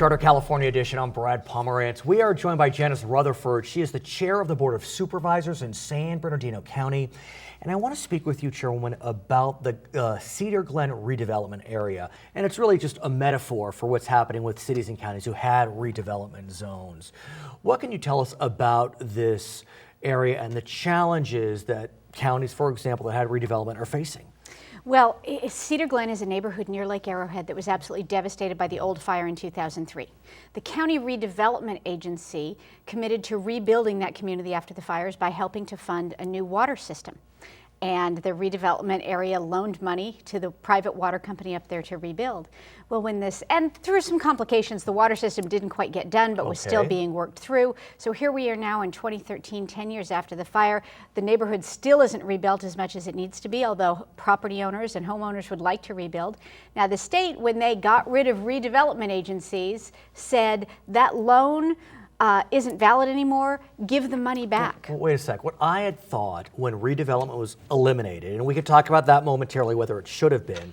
Charter California edition. I'm Brad Pomerantz. We are joined by Janice Rutherford. She is the chair of the Board of Supervisors in San Bernardino County. And I want to speak with you, Chairwoman, about the Cedar Glen redevelopment area. And it's really just a metaphor for what's happening with cities and counties who had redevelopment zones. What can you tell us about this area and the challenges that counties, for example, that had redevelopment are facing? Well, Cedar Glen is a neighborhood near Lake Arrowhead that was absolutely devastated by the old fire in 2003. The County Redevelopment Agency committed to rebuilding that community after the fires by helping to fund a new water system. And the redevelopment area loaned money to the private water company up there to rebuild. Well, and through some complications, the water system didn't quite get done, but was still being worked through. So here we are now in 2013, 10 years after the fire. The neighborhood still isn't rebuilt as much as it needs to be, although property owners and homeowners would like to rebuild. Now, the state, when they got rid of redevelopment agencies, said that loan isn't valid anymore, give the money back. Well, wait a sec. What I had thought when redevelopment was eliminated, and we could talk about that momentarily, whether it should have been,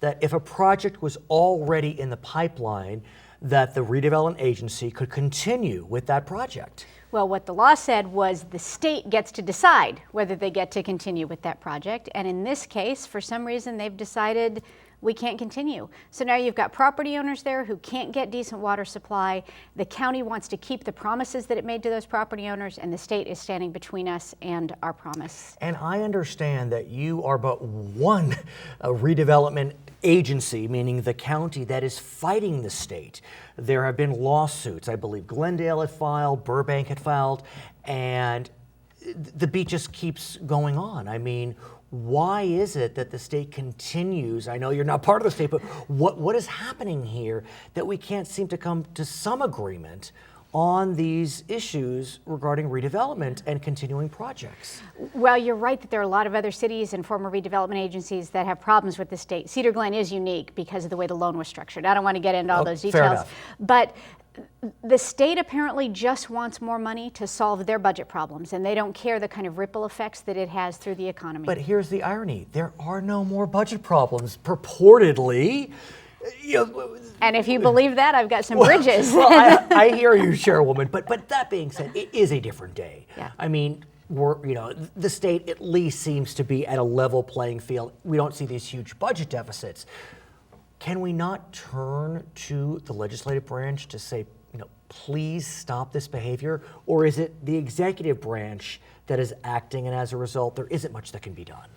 that if a project was already in the pipeline, that the redevelopment agency could continue with that project. Well, what the law said was the state gets to decide whether they get to continue with that project. And in this case, for some reason, they've decided we can't continue. So now you've got property owners there who can't get decent water supply. The county wants to keep the promises that it made to those property owners, and the state is standing between us and our promise. And I understand that you are but one redevelopment agency, meaning the county, that is fighting the state. There have been lawsuits. I believe Glendale had filed, Burbank had filed, and the beat just keeps going on. I mean, why is it that the state continues? I know you're not part of the state, but what is happening here that we can't seem to come to some agreement on these issues regarding redevelopment and continuing projects? Well, you're right that there are a lot of other cities and former redevelopment agencies that have problems with the state. Cedar Glen is unique because of the way the loan was structured. I don't want to get into all those details. Fair enough. But the state apparently just wants more money to solve their budget problems, and they don't care the kind of ripple effects that it has through the economy. But here's the irony. There are no more budget problems, purportedly. And if you believe that, I've got some bridges. Well, I hear you, Chairwoman, but that being said, it is a different day. Yeah. I mean, the state at least seems to be at a level playing field. We don't see these huge budget deficits. Can we not turn to the legislative branch to say, please stop this behavior? Or is it the executive branch that is acting, and as a result, there isn't much that can be done?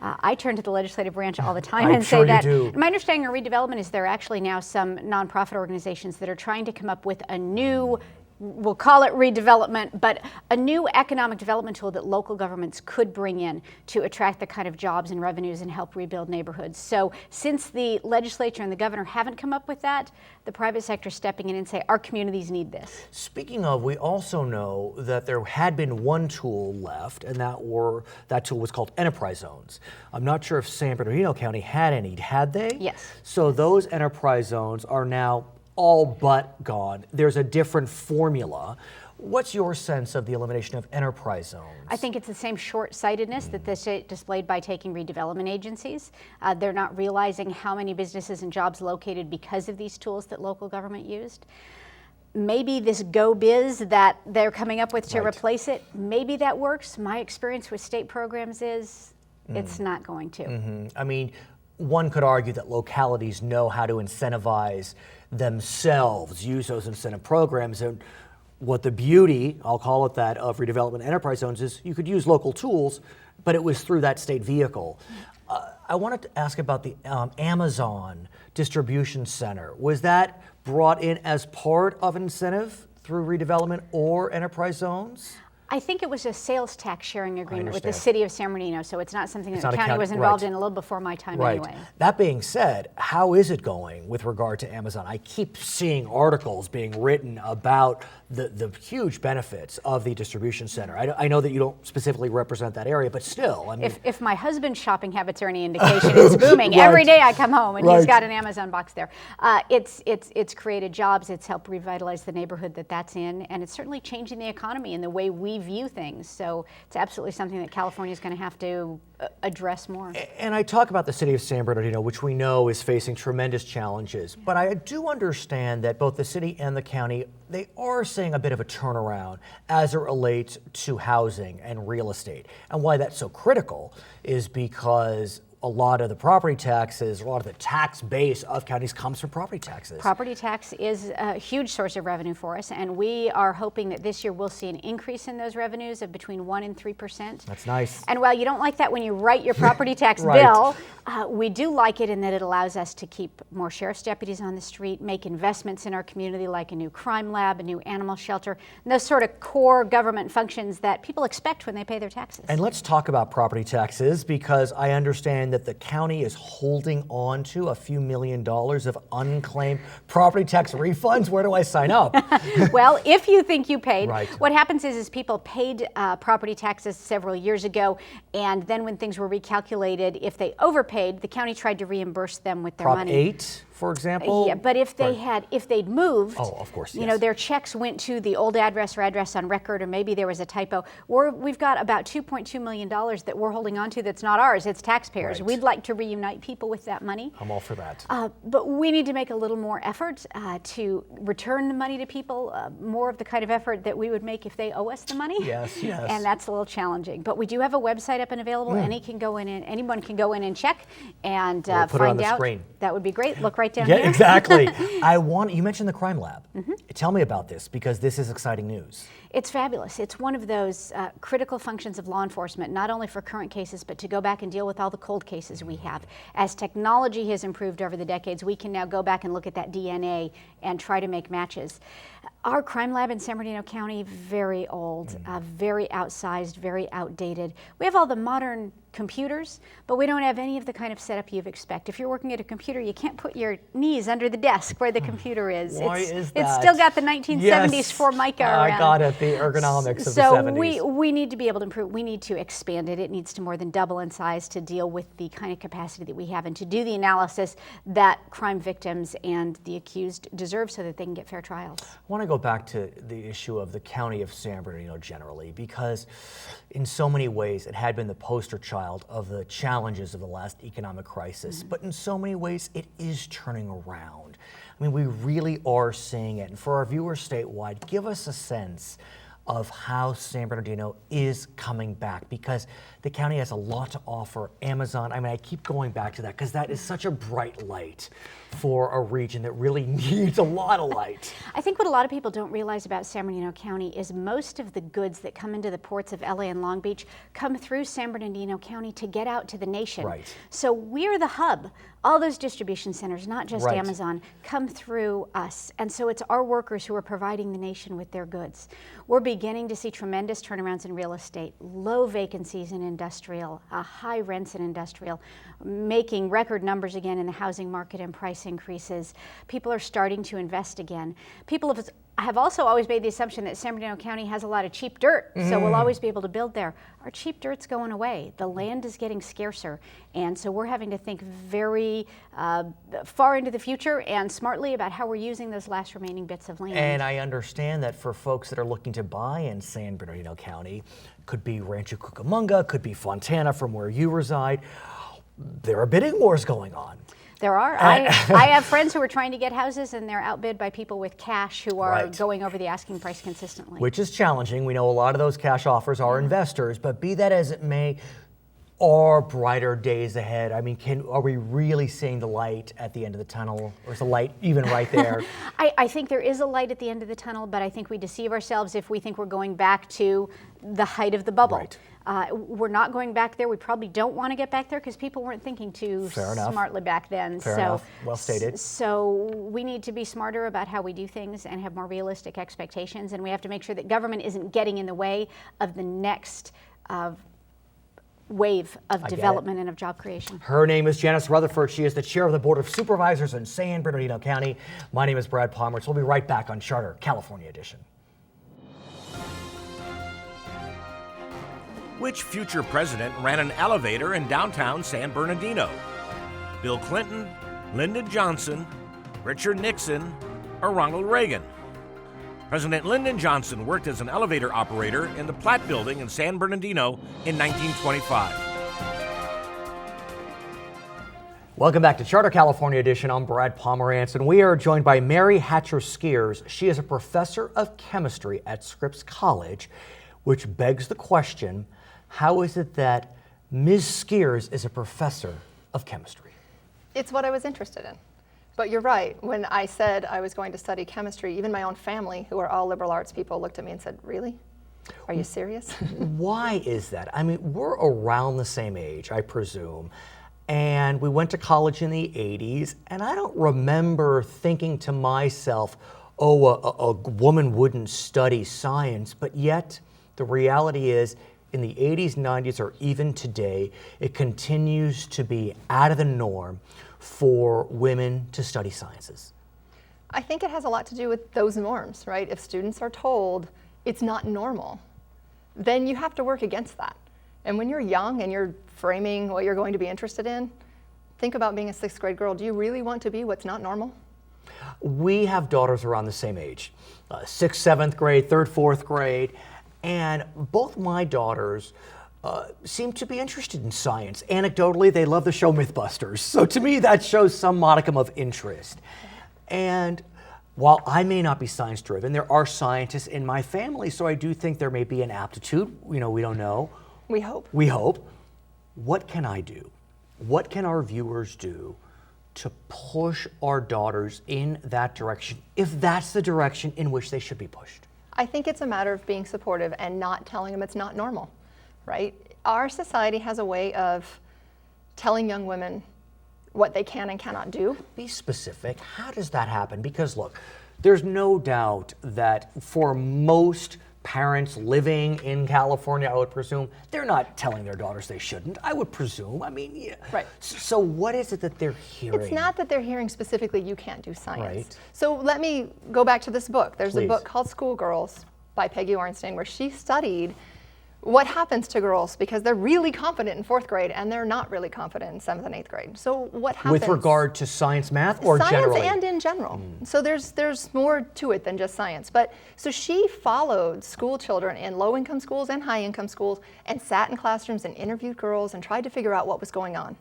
I turn to the legislative branch all the time and say that. My understanding of redevelopment is there are actually now some nonprofit organizations that are trying to come up with a new, we'll call it redevelopment, but a new economic development tool that local governments could bring in to attract the kind of jobs and revenues and help rebuild neighborhoods. So since the legislature and the governor haven't come up with that, the private sector is stepping in and say, our communities need this. Speaking of, we also know that there had been one tool left, and that tool was called enterprise zones. I'm not sure if San Bernardino County had any. Had they? Yes. So those enterprise zones are now all but gone. There's a different formula. What's your sense of the elimination of enterprise zones? I think it's the same short-sightedness that the state displayed by taking redevelopment agencies. They're not realizing how many businesses and jobs located because of these tools that local government used. Maybe this Go Biz that they're coming up with to replace it, maybe that works. My experience with state programs is it's not going to. I mean, one could argue that localities know how to incentivize themselves, use those incentive programs, and what the beauty, I'll call it that, of redevelopment enterprise zones is you could use local tools, but it was through that state vehicle. I wanted to ask about the Amazon distribution center. Was that brought in as part of an incentive through redevelopment or enterprise zones? I think it was a sales tax sharing agreement with the city of San Bernardino, so it's not something that the county was involved in a little before my time anyway. That being said, how is it going with regard to Amazon? I keep seeing articles being written about the huge benefits of the distribution center. I know that you don't specifically represent that area, but still, I mean, if my husband's shopping habits are any indication, it's booming. Every day I come home and he's got an Amazon box there. It's created jobs. It's helped revitalize the neighborhood that's in, and it's certainly changing the economy and the way we we view things. So it's absolutely something that California is going to have to address more. And I talk about the city of San Bernardino, which we know is facing tremendous challenges, but I do understand that both the city and the county, they are seeing a bit of a turnaround as it relates to housing and real estate. And why that's so critical is because a lot of the property taxes, a lot of the tax base of counties comes from property taxes. Property tax is a huge source of revenue for us, and we are hoping that this year we'll see an increase in those revenues of between 1% and 3%. That's nice. And while you don't like that when you write your property tax Right. bill, we do like it in that it allows us to keep more sheriff's deputies on the street, make investments in our community like a new crime lab, a new animal shelter, and those sort of core government functions that people expect when they pay their taxes. And let's talk about property taxes, because I understand that the county is holding on to a few $1 million of unclaimed property tax refunds. Where do I sign up? Well, if you think you paid, Right. what happens is people paid property taxes several years ago, and then when things were recalculated, if they overpaid, the county tried to reimburse them with their Prop money. 8, for example? Yeah, but if they if they'd moved, Oh, of course, you know, yes. their checks went to the old address or address on record, or maybe there was a typo. We've got about $2.2 million that we're holding on to that's not ours, it's taxpayers. Right. We'd like to reunite people with that money. I'm all for that. But we need to make a little more effort to return the money to people, more of the kind of effort that we would make if they owe us the money. Yes, yes. And that's a little challenging. But we do have a website up and available. Anyone can go in and check and We'll put it on find the out. screen. That would be great. Look right down Yeah, here. exactly. You mentioned the crime lab. Tell me about this, because this is exciting news. It's fabulous. It's one of those critical functions of law enforcement, not only for current cases, but to go back and deal with all the cold cases we have. As technology has improved over the decades, we can now go back and look at that DNA and try to make matches. Our crime lab in San Bernardino County, very old, very outsized, very outdated. We have all the modern computers, but we don't have any of the kind of setup you'd expect. If you're working at a computer, you can't put your knees under the desk where the computer is. Why is It's that? still got the 1970s Yes, Formica around. I got it, the ergonomics of the So 70s. we need to be able to improve. We need to expand it. It needs to more than double in size to deal with the kind of capacity that we have and to do the analysis that crime victims and the accused deserve so that they can get fair trials. I want to go back to the issue of the county of San Bernardino generally, because in so many ways it had been the poster child of the challenges of the last economic crisis, but in so many ways it is turning around. I mean, we really are seeing it. And for our viewers statewide, give us a sense of how San Bernardino is coming back, because the county has a lot to offer. Amazon, I mean, I keep going back to that because that is such a bright light for a region that really needs a lot of light. I think what a lot of people don't realize about San Bernardino County is most of the goods that come into the ports of LA and Long Beach come through San Bernardino County to get out to the nation. Right. So we're the hub. All those distribution centers, not just Right. Amazon, come through us. And so it's our workers who are providing the nation with their goods. We're beginning to see tremendous turnarounds in real estate, low vacancies in industrial, high rents in industrial, making record numbers again in the housing market and price increases. People are starting to invest again. People have also always made the assumption that San Bernardino County has a lot of cheap dirt, so we'll always be able to build there. Our cheap dirt's going away. The land is getting scarcer, and so we're having to think very far into the future and smartly about how we're using those last remaining bits of land. And I understand that for folks that are looking to buy in San Bernardino County, could be Rancho Cucamonga, could be Fontana from where you reside, there are bidding wars going on. There are. I have friends who are trying to get houses, and they're outbid by people with cash who are Right. going over the asking price consistently. Which is challenging. We know a lot of those cash offers are investors, but be that as it may, are brighter days ahead? I mean, are we really seeing the light at the end of the tunnel, or is the light even right there? I think there is a light at the end of the tunnel, but I think we deceive ourselves if we think we're going back to the height of the bubble. Right. We're not going back there. We probably don't want to get back there because people weren't thinking too Fair enough. smartly back then. Fair enough. Well stated. So we need to be smarter about how we do things and have more realistic expectations, and we have to make sure that government isn't getting in the way of the next wave of get it. development and of job creation. Her name is Janice Rutherford. She is the chair of the Board of Supervisors in San Bernardino County. My name is Brad Palmer. So we'll be right back on Charter California Edition. Which future president ran an elevator in downtown San Bernardino? Bill Clinton, Lyndon Johnson, Richard Nixon, or Ronald Reagan? President Lyndon Johnson worked as an elevator operator in the Platt Building in San Bernardino in 1925. Welcome back to Charter California Edition. I'm Brad Pomerantz, and we are joined by Mary Hatcher-Skeers. She is a professor of chemistry at Scripps College, which begs the question, how is it that Ms. Skeers is a professor of chemistry? It's what I was interested in. But you're right, when I said I was going to study chemistry, even my own family, who are all liberal arts people, looked at me and said, really? Are you serious? Why is that? I mean, we're around the same age, I presume. And we went to college in the 80s, and I don't remember thinking to myself, oh, a woman wouldn't study science, but yet the reality is in the 80s, 90s, or even today, it continues to be out of the norm for women to study sciences. I think it has a lot to do with those norms, right? If students are told it's not normal, then you have to work against that. And when you're young and you're framing what you're going to be interested in, think about being a 6th grade girl. Do you really want to be what's not normal? We have daughters around the same age, 6th, 7th grade, 3rd, 4th grade, and both my daughters seem to be interested in science. Anecdotally, they love the show Mythbusters. So to me, that shows some modicum of interest. And while I may not be science driven, there are scientists in my family, so I do think there may be an aptitude. You know, we don't know. We hope. We hope. What can I do? What can our viewers do to push our daughters in that direction, if that's the direction in which they should be pushed? I think it's a matter of being supportive and not telling them it's not normal, right? Our society has a way of telling young women what they can and cannot do. Be specific. How does that happen? Because look, there's no doubt that for most parents living in California, I would presume, they're not telling their daughters they shouldn't, I would presume. I mean, yeah. Right. So what is it that they're hearing? It's not that they're hearing specifically you can't do science. Right. So let me go back to this book. There's Please. a book called Schoolgirls by Peggy Orenstein where she studied what happens to girls because they're really confident in 4th grade and they're not really confident in 7th and 8th grade. So what happens? With regard to science, math, or science generally? Science and in general. So there's more to it than just science. But so she followed school children in low-income schools and high-income schools and sat in classrooms and interviewed girls and tried to figure out what was going on.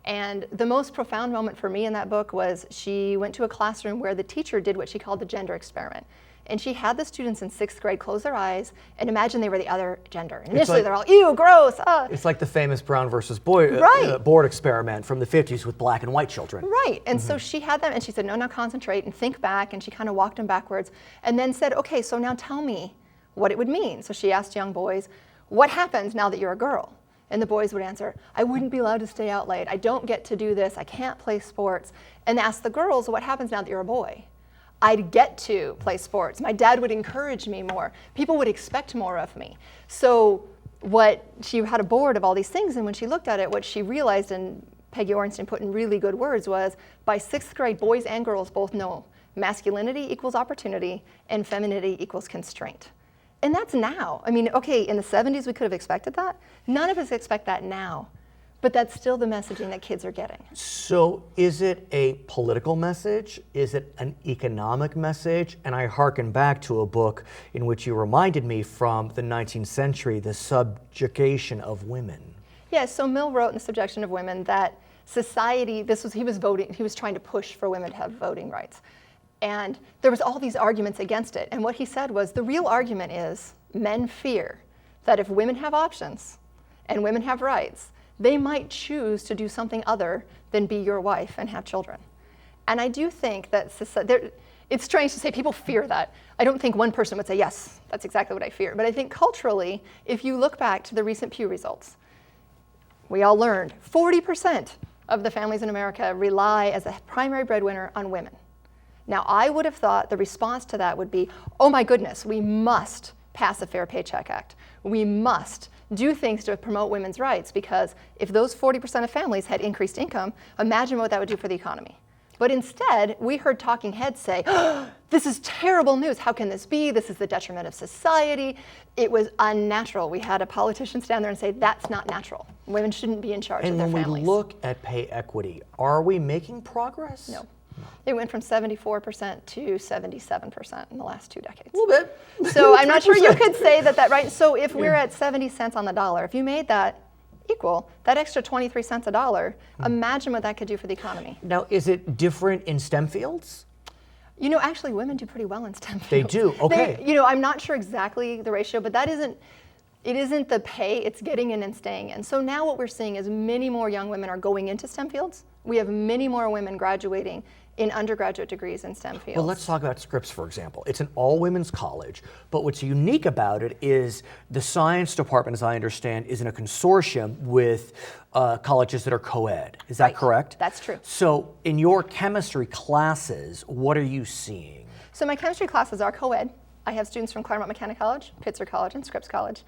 And the most profound moment for me in that book was she went to a classroom where the teacher did what she called the gender experiment. And she had the students in 6th grade close their eyes and imagine they were the other gender. And initially they're all, ew, gross. It's like the famous Brown versus Boyd board experiment from the 50s with black and white children. Right, and so she had them and she said, no, now concentrate and think back, and she kind of walked them backwards and then said, okay, so now tell me what it would mean. So she asked young boys, what happens now that you're a girl? And the boys would answer, I wouldn't be allowed to stay out late. I don't get to do this. I can't play sports. And ask the girls, what happens now that you're a boy? I'd get to play sports. My dad would encourage me more. People would expect more of me. So she had a board of all these things, and when she looked at it, what she realized, and Peggy Orenstein put in really good words, was by 6th grade, boys and girls both know masculinity equals opportunity and femininity equals constraint. And that's now. I mean, okay, in the 70s we could have expected that. None of us expect that now. But that's still the messaging that kids are getting. So is it a political message? Is it an economic message? And I hearken back to a book in which you reminded me from the 19th century, The Subjugation of Women. Yeah, so Mill wrote in The Subjection of Women that society, he was trying to push for women to have voting rights. And there was all these arguments against it. And what he said was, the real argument is men fear that if women have options and women have rights, they might choose to do something other than be your wife and have children. And I do think that it's strange to say people fear that. I don't think one person would say, yes, that's exactly what I fear. But I think culturally, if you look back to the recent Pew results, we all learned 40% of the families in America rely as a primary breadwinner on women. Now, I would have thought the response to that would be, oh my goodness, we must pass a Fair Paycheck Act. We must do things to promote women's rights, because if those 40% of families had increased income, imagine what that would do for the economy. But instead, we heard talking heads say, oh, this is terrible news. How can this be? This is the detriment of society. It was unnatural. We had a politician stand there and say, that's not natural. Women shouldn't be in charge of their families. And when we look at pay equity, are we making progress? No. It went from 74% to 77% in the last 2 decades. A little bit. So I'm not sure you could say that, right? So if we're at 70 cents on the dollar, if you made that equal, that extra 23 cents a dollar, imagine what that could do for the economy. Now, is it different in STEM fields? You know, actually, women do pretty well in STEM fields. They do, okay. You know, I'm not sure exactly the ratio, but it isn't the pay, it's getting in and staying in. So now what we're seeing is many more young women are going into STEM fields. We have many more women graduating in undergraduate degrees in STEM fields. Well, let's talk about Scripps, for example. It's an all-women's college, but what's unique about it is the science department, as I understand, is in a consortium with colleges that are co-ed. Is that correct? That's true. So in your chemistry classes, what are you seeing? So my chemistry classes are co-ed. I have students from Claremont McKenna College, Pitzer College, and Scripps College.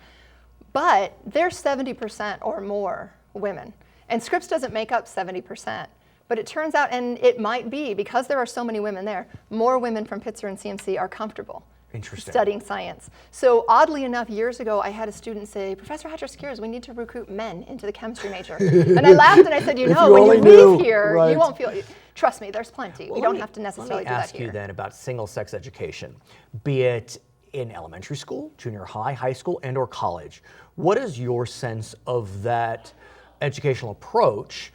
But they're 70% or more women. And Scripps doesn't make up 70%. But it turns out, and it might be, because there are so many women there, more women from Pitzer and CMC are comfortable studying science. So oddly enough, years ago, I had a student say, Professor Hatcher-Skeers, we need to recruit men into the chemistry major. And I laughed and I said, you know, when you leave here, you won't feel, trust me, there's plenty. We don't have to necessarily do that here. Let me ask you then about single-sex education, be it in elementary school, junior high, high school, and or college. What is your sense of that educational approach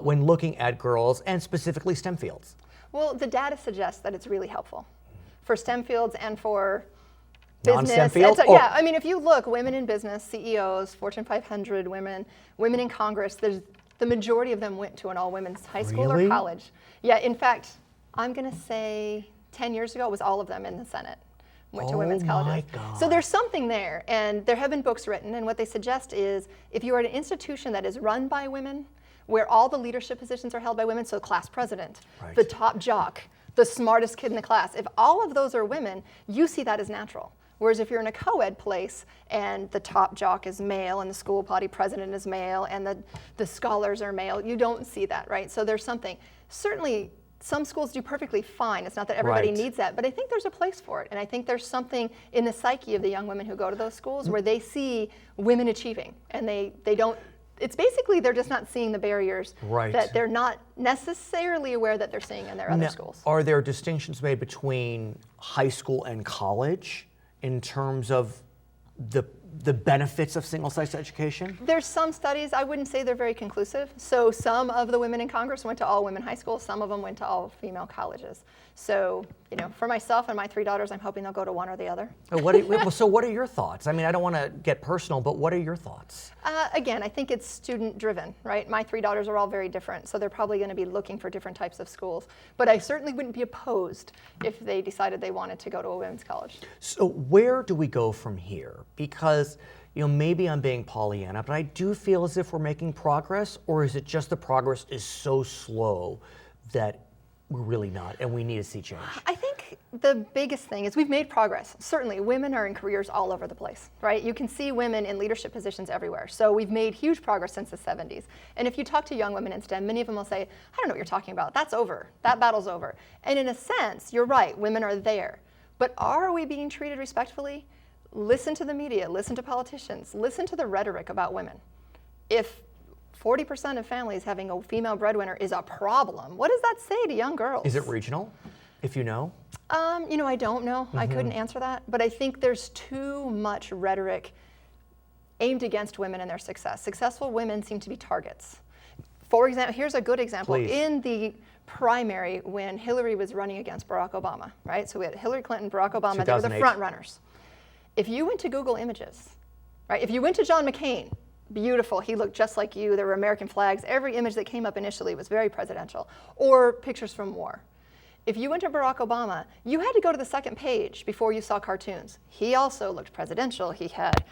when looking at girls and specifically STEM fields? Well, the data suggests that it's really helpful for STEM fields and for business. Non-STEM fields? Yeah, I mean, if you look, women in business, CEOs, Fortune 500 women, women in Congress, the majority of them went to an all-women's high school or college. Yeah, in fact, I'm going to say 10 years ago, it was all of them in the Senate went to women's colleges. My God. So there's something there, and there have been books written, and what they suggest is if you are at an institution that is run by women, where all the leadership positions are held by women, so class president, the top jock, the smartest kid in the class, if all of those are women, you see that as natural. Whereas if you're in a co-ed place and the top jock is male and the school body president is male and the scholars are male, you don't see that, right? So there's something. Certainly, some schools do perfectly fine. It's not that everybody needs that, but I think there's a place for it. And I think there's something in the psyche of the young women who go to those schools where they see women achieving and they don't, it's basically they're just not seeing the barriers that they're not necessarily aware that they're seeing in their other schools. Are there distinctions made between high school and college in terms of the benefits of single-sex education? There's some studies, I wouldn't say they're very conclusive. So some of the women in Congress went to all-women high schools, some of them went to all-female colleges. So, you know, for myself and my 3 daughters, I'm hoping they'll go to one or the other. So what are your thoughts? I mean, I don't want to get personal, but what are your thoughts? Again, I think it's student-driven, right? My 3 daughters are all very different, so they're probably going to be looking for different types of schools. But I certainly wouldn't be opposed if they decided they wanted to go to a women's college. So where do we go from here? Because, you know, maybe I'm being Pollyanna, but I do feel as if we're making progress, or is it just the progress is so slow that we're really not, and we need to see change? I think the biggest thing is we've made progress. Certainly, women are in careers all over the place, right? You can see women in leadership positions everywhere. So we've made huge progress since the 70s. And if you talk to young women in STEM, many of them will say, I don't know what you're talking about. That's over. That battle's over. And in a sense, you're right. Women are there. But are we being treated respectfully? Listen to the media. Listen to politicians. Listen to the rhetoric about women. If 40% of families having a female breadwinner is a problem, what does that say to young girls? Is it regional, if you know? You know, I don't know. I couldn't answer that. But I think there's too much rhetoric aimed against women and their success. Successful women seem to be targets. For example, here's a good example. Please. In the primary, when Hillary was running against Barack Obama, right? So we had Hillary Clinton, Barack Obama, they were the front runners. If you went to Google Images, right? If you went to John McCain, beautiful, he looked just like you, there were American flags, every image that came up initially was very presidential, or pictures from war. If you went to Barack Obama, you had to go to the second page before you saw cartoons. He also looked presidential, he had,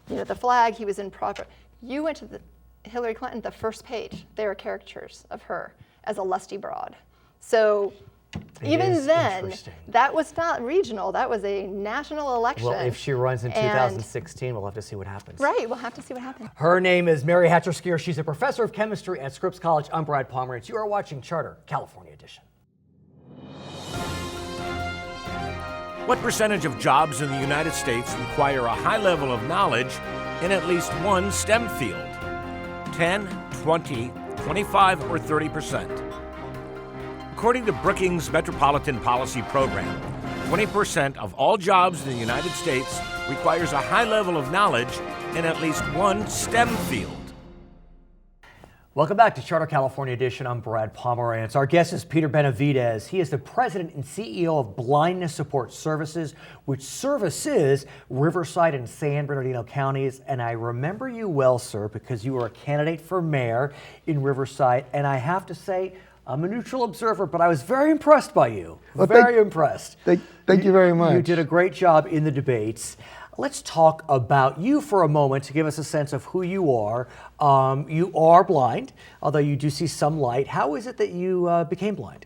you know, the flag, he was in proper. You went to Hillary Clinton, the first page, there are caricatures of her as a lusty broad. So even then, that was not regional, that was a national election. Well, if she runs in 2016, we'll have to see what happens. Right, we'll have to see what happens. Her name is Mary Hatcher-Skeers. She's a professor of chemistry at Scripps College. I'm Brad Pomerantz. You are watching Charter, California Edition. What percentage of jobs in the United States require a high level of knowledge in at least one STEM field? 10, 20, 25, or 30%? According to Brookings Metropolitan Policy Program, 20% of all jobs in the United States requires a high level of knowledge in at least one STEM field. Welcome back to Charter California Edition. I'm Brad Pomerantz. Our guest is Peter Benavidez. He is the president and CEO of Blindness Support Services, which services Riverside and San Bernardino counties. And I remember you well, sir, because you were a candidate for mayor in Riverside. And I have to say, I'm a neutral observer, but I was very impressed by you. Well, very impressed. Thank you very much. You did a great job in the debates. Let's talk about you for a moment to give us a sense of who you are. You are blind, although you do see some light. How is it that you became blind?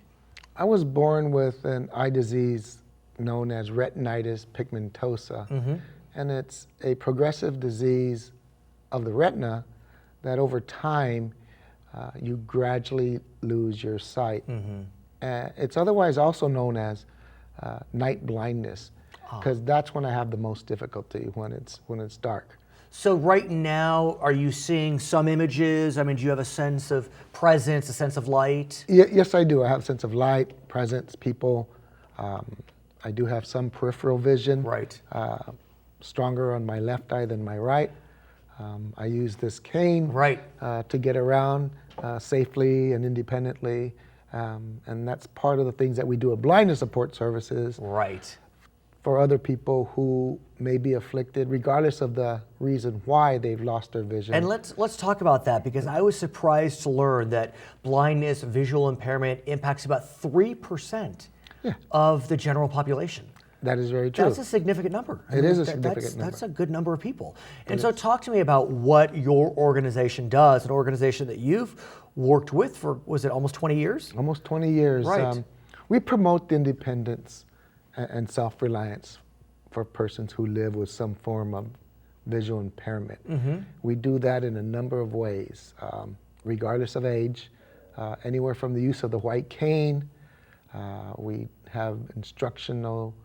I was born with an eye disease known as retinitis pigmentosa, and it's a progressive disease of the retina that over time you gradually lose your sight. It's otherwise also known as night blindness, because that's when I have the most difficulty, when it's dark. So right now, are you seeing some images? I mean, do you have a sense of presence, a sense of light? Yes, I do. I have a sense of light, presence, people. I do have some peripheral vision. Right. Stronger on my left eye than my right. I use this cane to get around safely and independently. And that's part of the things that we do at Blindness Support Services. Right. For other people who may be afflicted, regardless of the reason why they've lost their vision. And let's talk about that, because I was surprised to learn that blindness, visual impairment impacts about 3% of the general population. That is very true. That's a significant number. It is a significant number. That's a good number of people. And so talk to me about what your organization does, an organization that you've worked with for, was it almost 20 years? Almost 20 years. Right. We promote independence and self-reliance for persons who live with some form of visual impairment. We do that in a number of ways, regardless of age, anywhere from the use of the white cane. We have instructional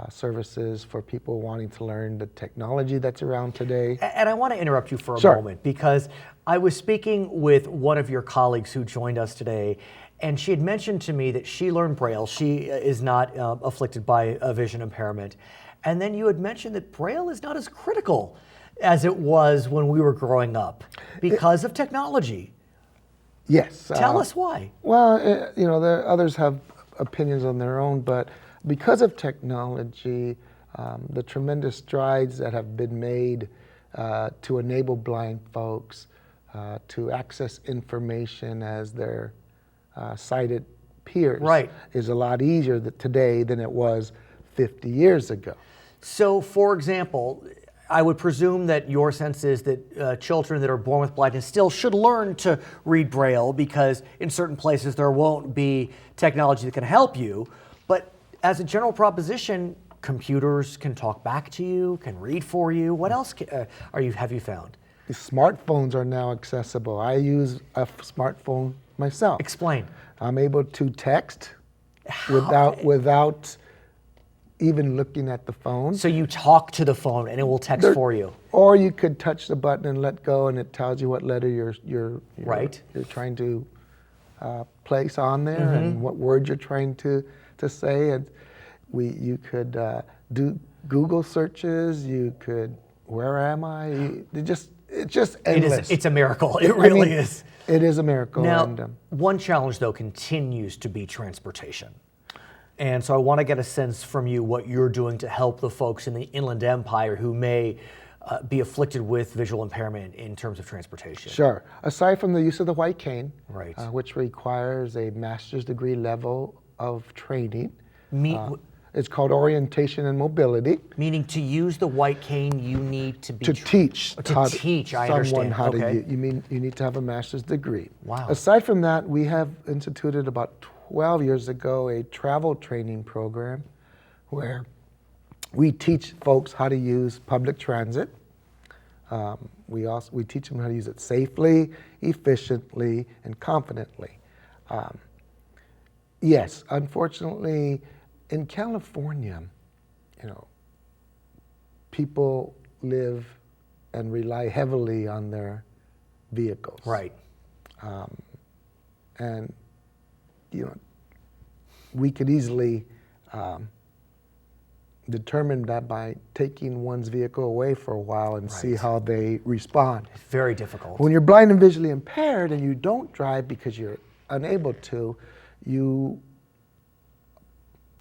services for people wanting to learn the technology that's around today. And I want to interrupt you for a moment, because I was speaking with one of your colleagues who joined us today, and she had mentioned to me that she learned Braille. She is not afflicted by a vision impairment. And then you had mentioned that Braille is not as critical as it was when we were growing up because of technology. Yes. Tell us why. Well, others have opinions on their own, but because of technology, the tremendous strides that have been made to enable blind folks to access information as their sighted peers is a lot easier today than it was 50 years ago. So, for example, I would presume that your sense is that children that are born with blindness still should learn to read Braille, because in certain places there won't be technology that can help you. But as a general proposition, computers can talk back to you, can read for you. What else have you found? The smartphones are now accessible. I use a smartphone myself. Explain. I'm able to text without even looking at the phone. So you talk to the phone and it will text for you. Or you could touch the button and let go, and it tells you what letter you're trying to place on there and what word you're trying to say. And you could do Google searches. You could, where am I? It's just endless. It's a miracle. It really is. It is a miracle. Now, and, one challenge, though, continues to be transportation. And so I want to get a sense from you what you're doing to help the folks in the Inland Empire who may be afflicted with visual impairment in terms of transportation. Sure. Aside from the use of the white cane, right, which requires a master's degree level of training. It's called orientation and mobility. Meaning, to use the white cane, you need to be teach someone how to use. You need to have a master's degree. Wow. Aside from that, we have instituted about 12 years ago a travel training program where we teach folks how to use public transit. We teach them how to use it safely, efficiently, and confidently. Yes, unfortunately, in California, people live and rely heavily on their vehicles. Right. And we could easily determine that by taking one's vehicle away for a while and see Right. how they respond. Very difficult. When you're blind and visually impaired and you don't drive because you're unable to, you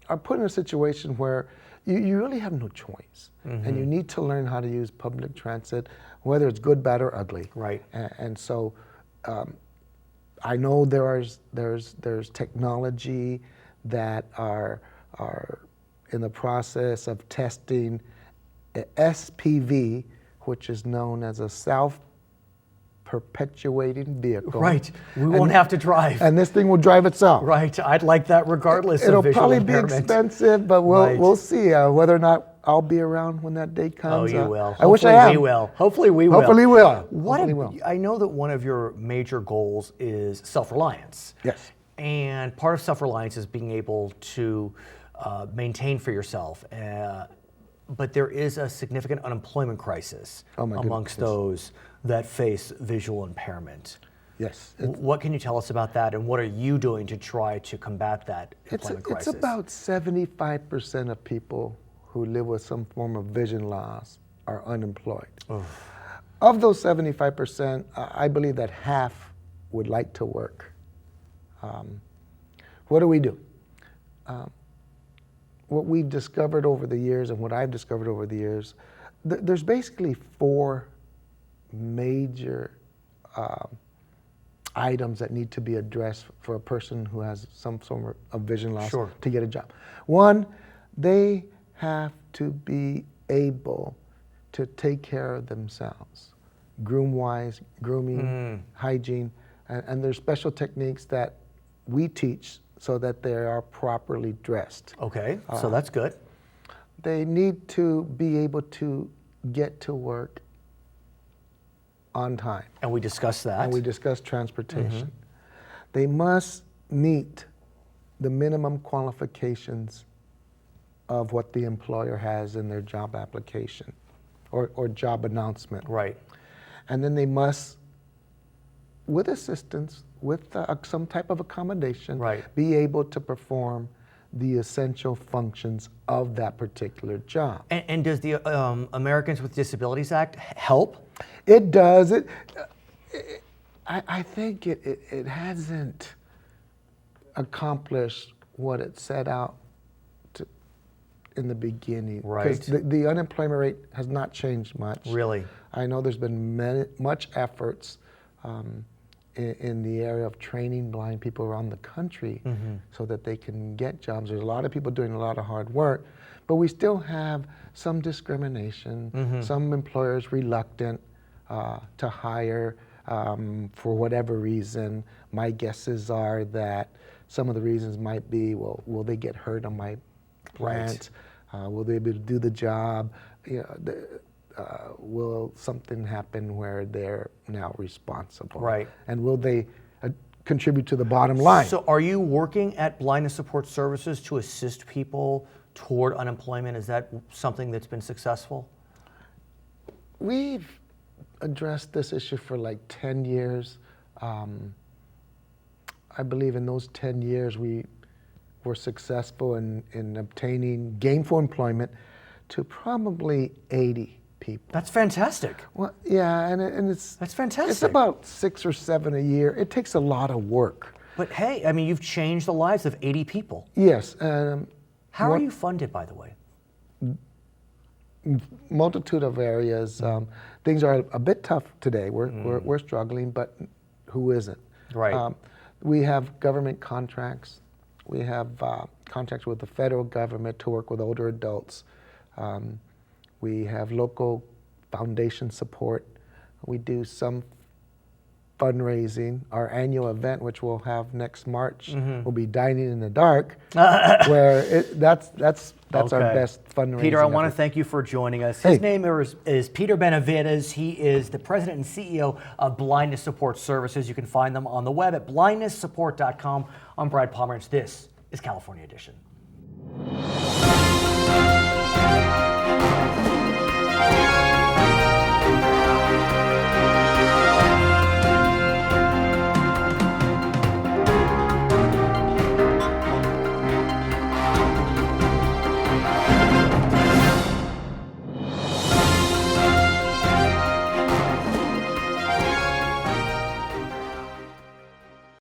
are put in a situation where you really have no choice. And you need to learn how to use public transit, whether it's good, bad, or ugly. Right. And so I know there's technology that are in the process of testing a SPV, which is known as a self-perpetuating vehicle. Right. We won't have to drive. And this thing will drive itself. Right. I'd like that regardless It'll of visual probably impairment. be expensive, but Right. we'll see whether or not I'll be around when that day Oh, comes. you will. I wish I Hopefully am. we will. Hopefully we will. Hopefully we will. What Hopefully we will. I know that one of your major goals is self-reliance. Yes. And part of self-reliance is being able to maintain for yourself. But there is a significant unemployment crisis Oh, my amongst goodness. those that face visual impairment. Yes. What can you tell us about that, and what are you doing to try to combat that employment It's crisis? about 75% of people who live with some form of vision loss are unemployed. Of those 75%, I believe that half would like to work. What do we do? What we've discovered over the years, and what I've discovered over the years, there's basically 4 major items that need to be addressed for a person who has some sort of vision loss Sure. to get a job. One, they have to be able to take care of themselves, grooming, hygiene, and there's special techniques that we teach so that they are properly dressed. Okay, so that's good. They need to be able to get to work on time. And we discussed that. And we discussed transportation. They must meet the minimum qualifications of what the employer has in their job application or job announcement. Right. And then they must, with assistance, with some type of accommodation, Right. be able to perform the essential functions of that particular job. And does the Americans with Disabilities Act help? It does. I think it hasn't accomplished what it set out to in the beginning. Right. Because the unemployment rate has not changed much. Really? I know there's been much efforts in the area of training blind people around the country so that they can get jobs. There's a lot of people doing a lot of hard work, but we still have some discrimination, some employers reluctant to hire for whatever reason. My guesses are that some of the reasons might be, well, will they get hurt on my plant? Will they be able to do the job? You know, will something happen where they're now responsible? Right. And will they contribute to the bottom line? So are you working at Blindness Support Services to assist people toward unemployment? Is that something that's been successful? We've addressed this issue for like 10 years. I believe in those 10 years we were successful in obtaining gainful employment to probably 80 people. That's fantastic. Well, yeah, and it's That's fantastic. It's about 6 or 7 a year. It takes a lot of work. But hey, I mean, you've changed the lives of 80 people. Yes. How are you funded, by the way? Multitude of areas. Things are a bit tough today. We're struggling, but who isn't? Right. We have government contracts. We have contracts with the federal government to work with older adults. We have local foundation support. We do some fundraising. Our annual event, which we'll have next March, will be Dining in the Dark, where that's our Okay. best fundraising. Peter, I want to effort. thank you for joining us. His Hey. name is Peter Benavides. He is the president and CEO of Blindness Support Services. You can find them on the web at blindnesssupport.com. I'm Brad Pomerantz. This is California Edition.